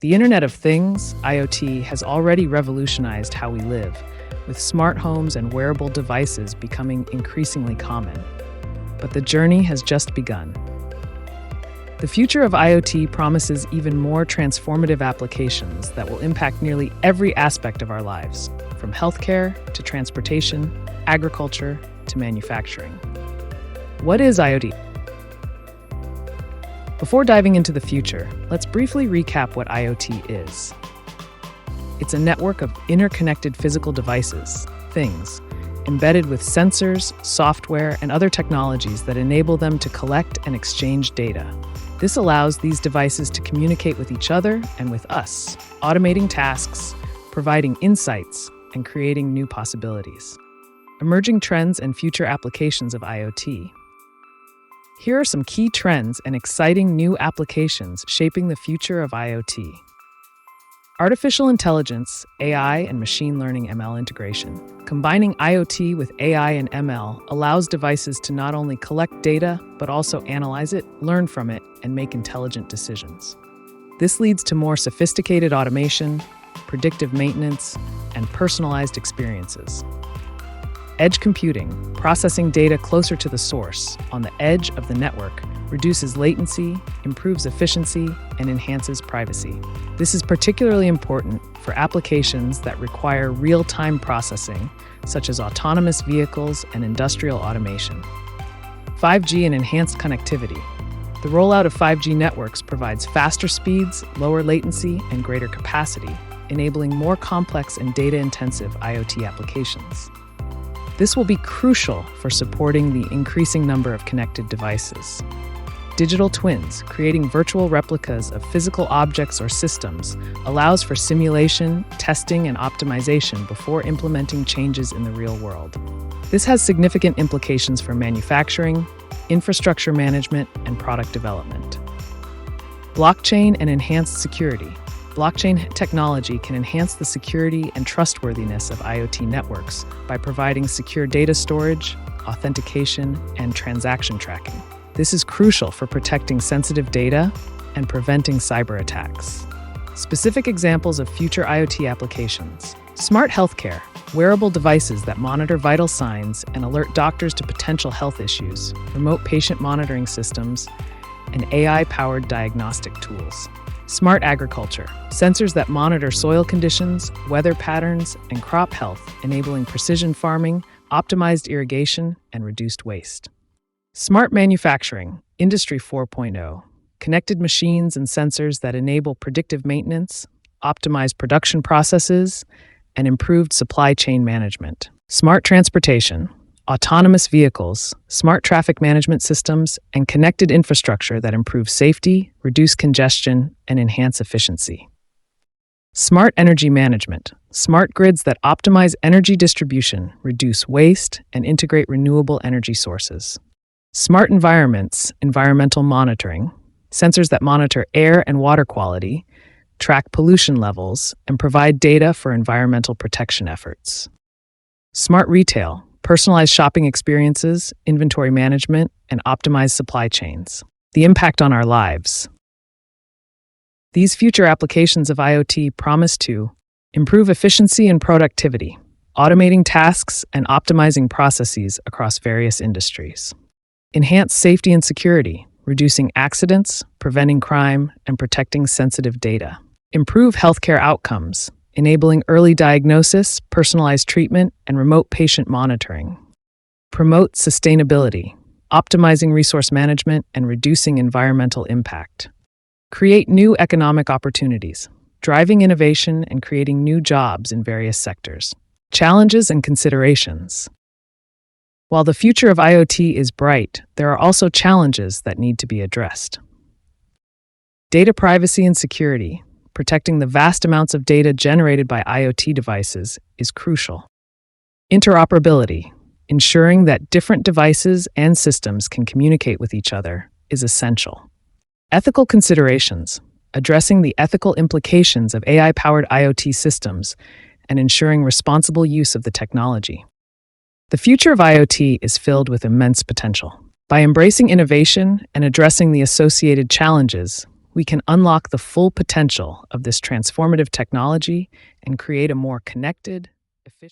The Internet of Things, IoT, has already revolutionized how we live, with smart homes and wearable devices becoming increasingly common. But the journey has just begun. The future of IoT promises even more transformative applications that will impact nearly every aspect of our lives, from healthcare to transportation, agriculture to manufacturing. What is IoT? Before diving into the future, let's briefly recap what IoT is. It's a network of interconnected physical devices, things, embedded with sensors, software, and other technologies that enable them to collect and exchange data. This allows these devices to communicate with each other and with us, automating tasks, providing insights, and creating new possibilities. Emerging trends and future applications of IoT. Here are some key trends and exciting new applications shaping the future of IoT. Artificial intelligence, AI, and machine learning ML integration. Combining IoT with AI and ML allows devices to not only collect data, but also analyze it, learn from it, and make intelligent decisions. This leads to more sophisticated automation, predictive maintenance, and personalized experiences. Edge computing, processing data closer to the source, on the edge of the network, reduces latency, improves efficiency, and enhances privacy. This is particularly important for applications that require real-time processing, such as autonomous vehicles and industrial automation. 5G and enhanced connectivity. The rollout of 5G networks provides faster speeds, lower latency, and greater capacity, enabling more complex and data-intensive IoT applications. This will be crucial for supporting the increasing number of connected devices. Digital twins, creating virtual replicas of physical objects or systems, allows for simulation, testing, and optimization before implementing changes in the real world. This has significant implications for manufacturing, infrastructure management, and product development. Blockchain and enhanced security. Blockchain technology can enhance the security and trustworthiness of IoT networks by providing secure data storage, authentication, and transaction tracking. This is crucial for protecting sensitive data and preventing cyber attacks. Specific examples of future IoT applications: smart healthcare, wearable devices that monitor vital signs and alert doctors to potential health issues, remote patient monitoring systems, and AI-powered diagnostic tools. Smart agriculture, sensors that monitor soil conditions, weather patterns, and crop health, enabling precision farming, optimized irrigation, and reduced waste. Smart manufacturing, Industry 4.0, connected machines and sensors that enable predictive maintenance, optimized production processes, and improved supply chain management. Smart transportation, autonomous vehicles, smart traffic management systems, and connected infrastructure that improve safety, reduce congestion, and enhance efficiency. Smart energy management, smart grids that optimize energy distribution, reduce waste, and integrate renewable energy sources. Smart environments, environmental monitoring, sensors that monitor air and water quality, track pollution levels, and provide data for environmental protection efforts. Smart retail, personalized shopping experiences, inventory management, and optimized supply chains. The impact on our lives. These future applications of IoT promise to improve efficiency and productivity, automating tasks and optimizing processes across various industries. Enhance safety and security, reducing accidents, preventing crime, and protecting sensitive data. Improve healthcare outcomes, enabling early diagnosis, personalized treatment, and remote patient monitoring. Promote sustainability, optimizing resource management and reducing environmental impact. Create new economic opportunities, driving innovation and creating new jobs in various sectors. Challenges and considerations. While the future of IoT is bright, there are also challenges that need to be addressed. Data privacy and security. Protecting the vast amounts of data generated by IoT devices is crucial. Interoperability, ensuring that different devices and systems can communicate with each other, is essential. Ethical considerations, addressing the ethical implications of AI-powered IoT systems and ensuring responsible use of the technology. The future of IoT is filled with immense potential. By embracing innovation and addressing the associated challenges, we can unlock the full potential of this transformative technology and create a more connected, efficient